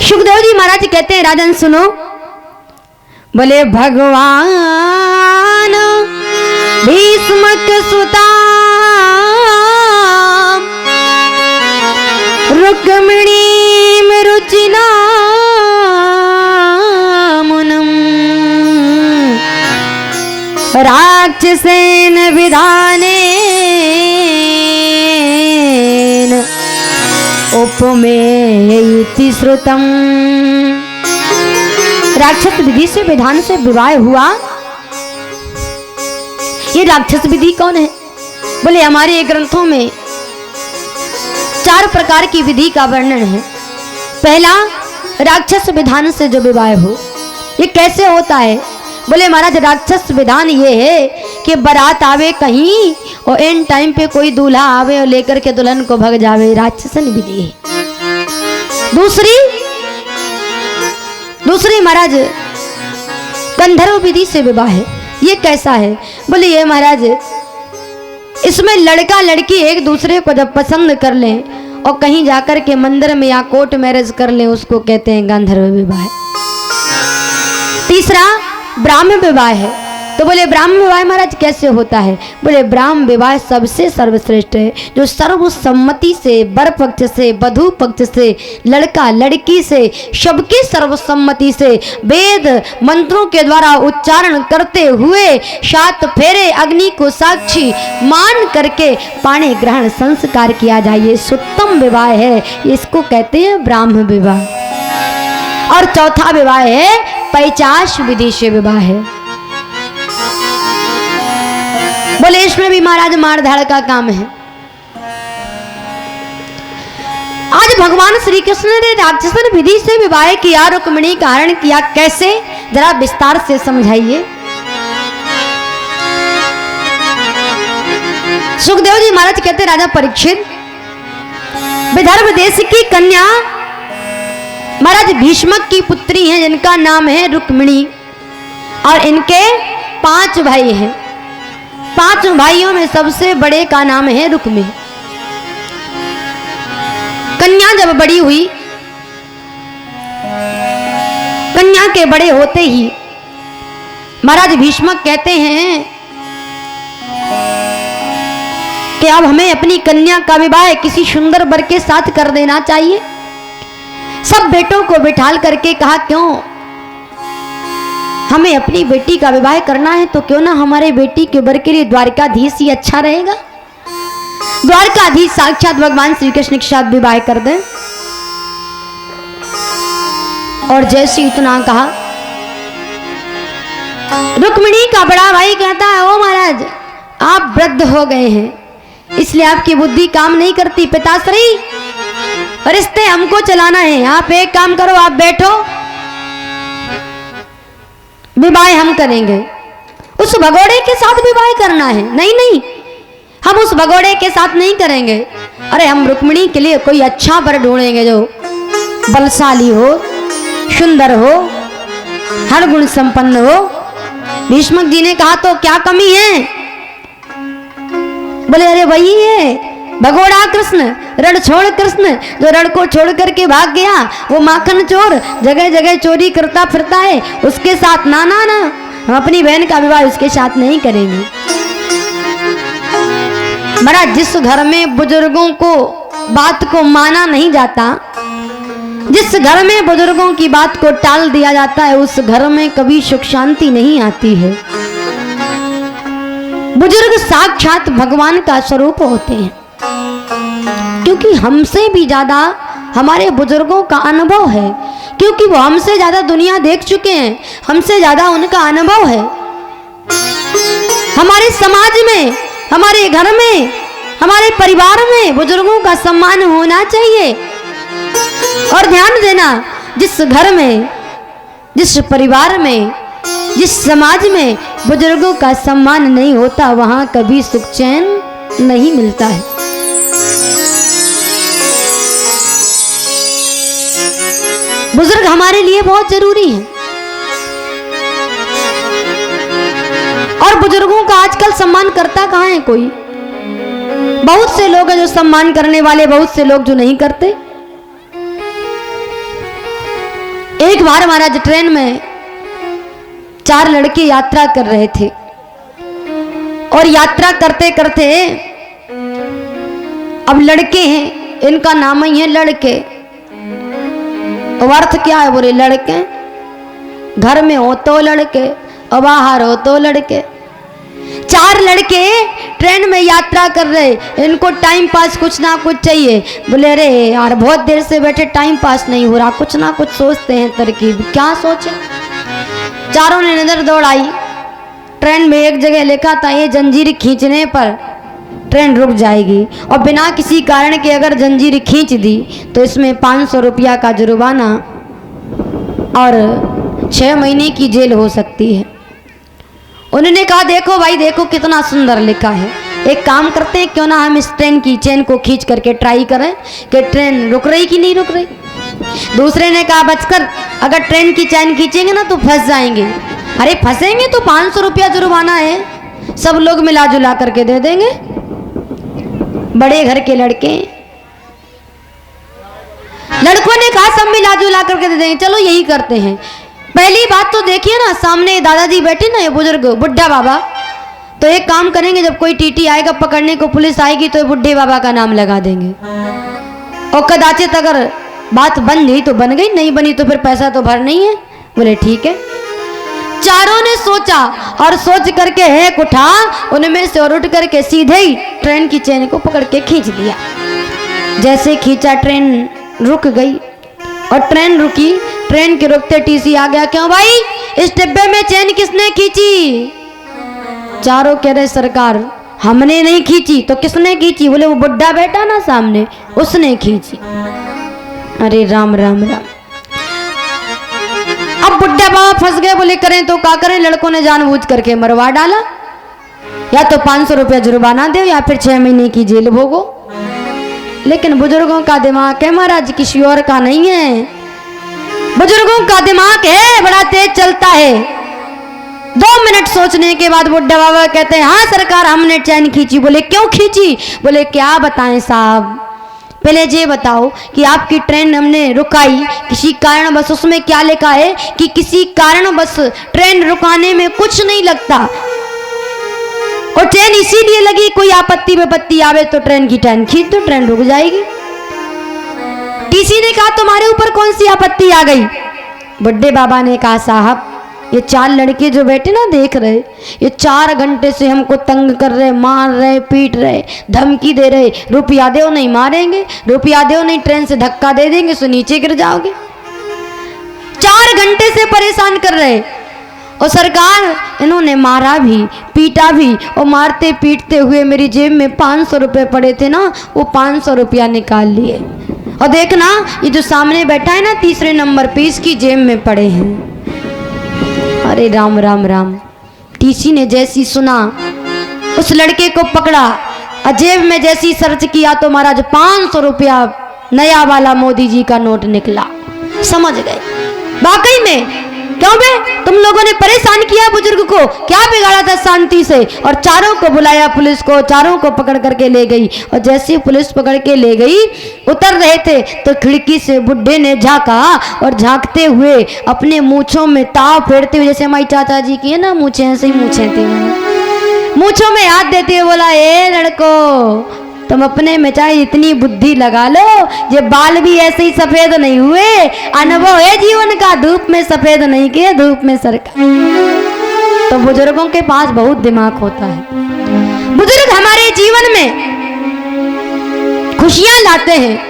सुखदेव जी महाराज कहते हैं राजन सुनो, बोले भगवान भीष्मक सुता रुक्मिणी रुचिना मुनम राक्षसेन विधानेन उपमेयति श्रुतम। राक्षस विधि से विधान से विवाह हुआ। ये राक्षस विधि कौन है? बोले हमारे ग्रंथों में 4 प्रकार की विधि का वर्णन है। पहला, राक्षस विधान से जो विवाह हो। ये कैसे होता है? बोले महाराज राक्षस विधान ये है कि बारात आवे कहीं और एन टाइम पे कोई दूल्हा आवे और लेकर के दुल्हन को भग जावे, राक्षसन विधि है। दूसरी महाराज गंधर्व विधि से विवाह है। ये कैसा है? बोले ये महाराज इसमें लड़का लड़की एक दूसरे को जब पसंद कर लें और कहीं जाकर के मंदिर में या कोर्ट मैरिज कर लें, उसको कहते हैं गांधर्व विवाह। तीसरा ब्राह्म विवाह है। तो बोले ब्राह्म विवाह महाराज कैसे होता है? बोले ब्राह्म विवाह सबसे सर्वश्रेष्ठ है, जो सर्वसम्मति से, वर पक्ष से, वधू पक्ष से, लड़का लड़की से, सबके सर्वसम्मति से वेद मंत्रों के द्वारा उच्चारण करते हुए 7 फेरे अग्नि को साक्षी मान करके पाणी ग्रहण संस्कार किया जाए, ये उत्तम विवाह है। इसको कहते हैं ब्राह्म विवाह। और चौथा विवाह है पैचाश विधि से विवाह है। बोले इसमें भी महाराज मार धाड़ का काम है। आज भगवान श्री कृष्ण ने राक्षसन विधि से विवाह किया, रुक्मिणी का हरण किया, कैसे? जरा विस्तार से समझाइए। सुखदेव जी महाराज कहते राजा परीक्षित, विदर्भ देश की कन्या महाराज भीष्मक की पुत्री हैं, जिनका नाम है रुक्मिणी, और इनके 5 भाई हैं। 5 भाइयों में सबसे बड़े का नाम है रुक्मी। कन्या जब बड़ी हुई, कन्या के बड़े होते ही महाराज भीष्मक कहते हैं कि अब हमें अपनी कन्या का विवाह किसी सुंदर वर के साथ कर देना चाहिए। सब बेटों को बिठाल करके कहा, क्यों हमें अपनी बेटी का विवाह करना है तो क्यों ना हमारे बेटी के वर के लिए द्वारकाधीश ही अच्छा रहेगा। द्वारकाधीश साक्षात भगवान श्री कृष्ण के साथ विवाह कर दें। और जैसे इतना कहा, रुक्मिणी का बड़ा भाई कहता है, ओ महाराज आप वृद्ध हो गए हैं, इसलिए आपकी बुद्धि काम नहीं करती। पिताश्री रिश्ते हमको चलाना है, आप एक काम करो, आप बैठो, विवाह हम करेंगे। उस भगोड़े के साथ विवाह करना है? नहीं नहीं, हम उस भगोड़े के साथ नहीं करेंगे। अरे हम रुक्मिणी के लिए कोई अच्छा वर ढूंढेंगे जो बलशाली हो, सुंदर हो, हर गुण संपन्न हो। भीष्मक जी ने कहा, तो क्या कमी है? बोले अरे वही है भगोड़ा कृष्ण, रण छोड़ कृष्ण, जो रण को छोड़ करके भाग गया, वो माखन चोर जगह जगह चोरी करता फिरता है, उसके साथ ना ना ना, हम अपनी बहन का विवाह उसके साथ नहीं करेंगे। महाराज जिस घर में बुजुर्गों को बात को माना नहीं जाता, जिस घर में बुजुर्गों की बात को टाल दिया जाता है, उस घर में कभी सुख शांति नहीं आती है। बुजुर्ग साक्षात भगवान का स्वरूप होते हैं, क्योंकि हमसे भी ज्यादा हमारे बुजुर्गों का अनुभव है, क्योंकि वो हमसे ज्यादा दुनिया देख चुके हैं, हमसे ज्यादा उनका अनुभव है। हमारे समाज में, हमारे घर में, हमारे परिवार में बुजुर्गों का सम्मान होना चाहिए। और ध्यान देना, जिस घर में, जिस परिवार में, जिस समाज में बुजुर्गों का सम्मान नहीं होता, वहां कभी सुख चैन नहीं मिलता है। बुजुर्ग हमारे लिए बहुत जरूरी है। और बुजुर्गों का आजकल सम्मान करता कहाँ है कोई? बहुत से लोग हैं जो सम्मान करने वाले, बहुत से लोग जो नहीं करते। एक बार महाराज ट्रेन में 4 लड़के यात्रा कर रहे थे और यात्रा करते करते अब लड़के हैं, इनका नाम ही है लड़के। अर्थ क्या है? बोले लड़के, घर में हो तो लड़के और बाहर हो तो लड़के। 4 लड़के ट्रेन में यात्रा कर रहे, इनको टाइम पास कुछ ना कुछ चाहिए। बोले अरे यार बहुत देर से बैठे, टाइम पास नहीं हो रहा, कुछ ना कुछ सोचते हैं तरकीब। क्या सोचे? चारों ने नजर दौड़ाई, ट्रेन में एक जगह लिखा था ये जंजीर खींचने पर ट्रेन रुक जाएगी और बिना किसी कारण के अगर जंजीर खींच दी तो इसमें 500 रुपया का जुर्माना और 6 महीने की जेल हो सकती है। उन्होंने कहा देखो भाई देखो कितना सुंदर लिखा है, एक काम करते हैं क्यों ना हम इस ट्रेन की चेन को खींच करके ट्राई करें कि ट्रेन रुक रही कि नहीं रुक रही। दूसरे ने कहा बचकर अगर ट्रेन की चेन खींचेंगे ना तो फंस जाएंगे। अरे फंसेंगे तो 500 रुपया जुर्माना है, सब लोग मिला जुला करके दे देंगे। बड़े घर के लड़के, लड़कों ने कहा सब मिला जुला करके दे देंगे, चलो यही करते हैं। पहली बात तो देखिए ना, सामने दादाजी बैठे ना, ये बुजुर्ग बुढ़ा बाबा, तो एक काम करेंगे जब कोई टीटी आएगा पकड़ने को, पुलिस आएगी तो बुढ़े बाबा का नाम लगा देंगे और कदाचित अगर बात बन गई तो बन गई, नहीं बनी तो फिर पैसा तो भर नहीं है। बोले ठीक है। चारों ने सोचा और सोच करके एक उठा, उनमें से और उठ करके सीधे ही ट्रेन की चेन को पकड़ के खींच दिया। जैसे खींचा ट्रेन रुक गई और ट्रेन रुकी, ट्रेन के रुकते टीसी आ गया, क्यों भाई इस डिब्बे में चेन किसने खींची? चारों कह रहे सरकार हमने नहीं खींची। तो किसने खींची? बोले वो बुढ़ा बैठा ना सामने, उसने खींची। अरे राम राम राम। अब बुढ़ा बाबा फंस गए, बोले करें तो क्या करें, लड़कों ने जानबूझ करके मरवा डाला, या तो 500 रुपया जुर्माना दो या फिर 6 महीने की जेल भोगो। लेकिन बुजुर्गों का दिमाग है महाराज, किसी और का नहीं है। बुजुर्गों का दिमाग है, बड़ा तेज चलता है। 2 मिनट सोचने के बाद बुढ़ा बाबा कहते हैं हाँ सरकार हमने चैन खींची। बोले क्यों खींची? बोले क्या बताएं साहब, पहले ये बताओ कि आपकी ट्रेन हमने रुकाई किसी कारण बस, उसमें क्या लिखा है कि किसी कारण बस ट्रेन रुकाने में कुछ नहीं लगता और ट्रेन इसीलिए लगी कोई आपत्ति विपत्ति आवे तो ट्रेन की चैन खींच दो, ट्रेन रुक जाएगी। टीसी ने कहा तुम्हारे ऊपर कौन सी आपत्ति आ गई? बुड्ढे बाबा ने कहा साहब ये 4 लड़के जो बैठे ना देख रहे, ये 4 घंटे से हमको तंग कर रहे, मार रहे, पीट रहे, धमकी दे रहे, रुपया दो नहीं मारेंगे, रुपया दो नहीं ट्रेन से धक्का दे देंगे सो नीचे गिर जाओगे। 4 घंटे से परेशान कर रहे और सरकार इन्होंने मारा भी पीटा भी और मारते पीटते हुए मेरी जेब में 500 रुपये पड़े थे ना, वो 500 रुपया निकाल लिए। और देखना ये जो सामने बैठा है ना 3रे नंबर पे, इसकी जेब में पड़े हैं। अरे राम राम राम। टीसी ने जैसी सुना उस लड़के को पकड़ा, जेब में जैसी सर्च किया तो महाराज 500 रुपया नया वाला मोदी जी का नोट निकला। समझ गए वाकई में क्यों बे तुम लोगों ने परेशान किया बुजुर्ग को, क्या बिगाड़ा था शांति से। और चारों को बुलाया पुलिस को, चारों को पकड़ करके ले गई। और जैसे पुलिस पकड़ के ले गई, उतर रहे थे तो खिड़की से बुढ़े ने झांका और झांकते हुए अपने मूंछों में ताव फेरते हुए, जैसे हमारी चाचा जी की है ना मूंछें, ऐसे ही मूंछें थी, मूंछों में हाथ देते हुए बोला ए लड़को तुम अपने में चाहे इतनी बुद्धि लगा लो, ये बाल भी ऐसे ही सफेद नहीं हुए, अनुभव है जीवन का, धूप में सफेद नहीं किए धूप में सरका। तो बुजुर्गों के पास बहुत दिमाग होता है। बुजुर्ग हमारे जीवन में खुशियां लाते हैं,